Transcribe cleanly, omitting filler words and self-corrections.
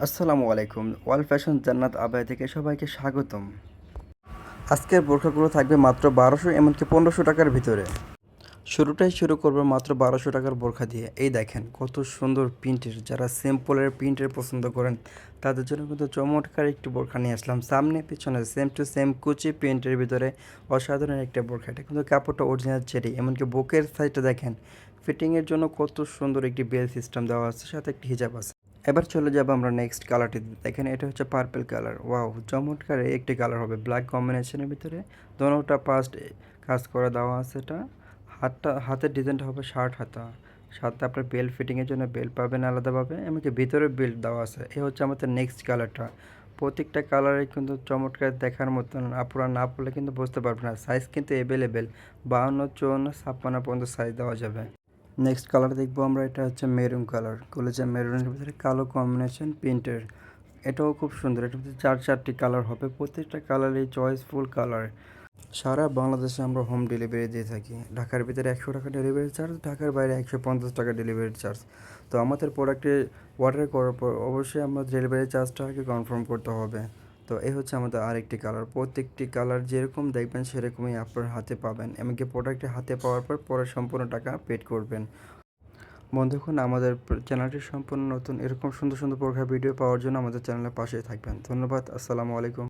আসসালামু আলাইকুম। ওয়াল ফ্যাশন জান্নাত আবায়া থেকে সবাইকে স্বাগতম। আজকের বোরখাগুলো থাকবে মাত্র ১২০০ এমনকি ১৫০০ টাকার ভিতরে। শুরু করব মাত্র ১২০০ টাকার বোরখা দিয়ে। এই দেখেন কত সুন্দর প্রিন্টের, যারা সিম্পলের প্রিন্টের পছন্দ করেন তাদের জন্য কিন্তু চমৎকার একটি বোরখা নিয়ে আসলাম। সামনে পিছনে সেম টু সেম কুচি প্রিন্টের ভিতরে অসাধারণ একটা বোরখা। এটা কিন্তু কাপড়টা অরিজিনাল চেরি, এমনকি বুকের সাইডটা দেখেন ফিটিংয়ের জন্য কত সুন্দর একটি বেল সিস্টেম দেওয়া আছে, সাথে একটি হিজাব আছে। এবার চলে যাব আমরা নেক্সট কালারটিতে। দেখেন এটা হচ্ছে পার্পল কালার। ওয়াও, চমৎকার একটি কালার হবে ব্ল্যাক কম্বিনেশনের ভিতরে। দোনোটা পাস্ট কাজ করে দেওয়া আছে। এটা হাতের ডিজাইনটা হবে শার্ট হাতা, সাথে আপনার বেল্ট ফিটিংয়ের জন্য বেল্ট পাবেন আলাদাভাবে, এমনকি ভিতরে বেল্ট দেওয়া আছে। এ হচ্ছে আমাদের নেক্সট কালারটা। প্রত্যেকটা কালারে কিন্তু চমৎকার দেখার মতন, আপনারা না পড়লে কিন্তু বুঝতে পারবেন না। সাইজ কিন্তু অ্যাভেলেবেল, 52, 54, 56 পর্যন্ত সাইজ দেওয়া যাবে। নেক্সট কালার দেখবো আমরা, এটা হচ্ছে মেরুন কালার, কলেজা মেরুনের ভিতরে কালো কম্বিনেশন প্রিন্টের। এটাও খুব সুন্দর। এটার ভিতরে চারটি কালার হবে, প্রত্যেকটা কালারই চয়েসফুল কালার। সারা বাংলাদেশে আমরা হোম ডেলিভারি দিয়ে থাকি। ঢাকার ভিতরে ১০০ টাকা ডেলিভারি চার্জ, ঢাকার বাইরে ১৫০ টাকা ডেলিভারি চার্জ। তো আমাদের প্রোডাক্টে অর্ডার করার পর অবশ্যই আমাদের ডেলিভারি চার্জটা আগে কনফার্ম করতে হবে। তো এই হচ্ছে আমাদের আরেকটি কালার। প্রত্যেকটি কালার যেরকম দেখবেন সেরকমই আপনার হাতে পাবেন, এমনকি প্রোডাক্টে হাতে পাওয়ার পর পরে সম্পূর্ণ টাকা পেড করবেন। বন্ধুগণ, আমাদের চ্যানেলটি সম্পূর্ণ নতুন। এরকম সুন্দর সুন্দর বোরখা ভিডিও পাওয়ার জন্য আমাদের চ্যানেলের পাশেই থাকবেন। ধন্যবাদ। আসসালামু আলাইকুম।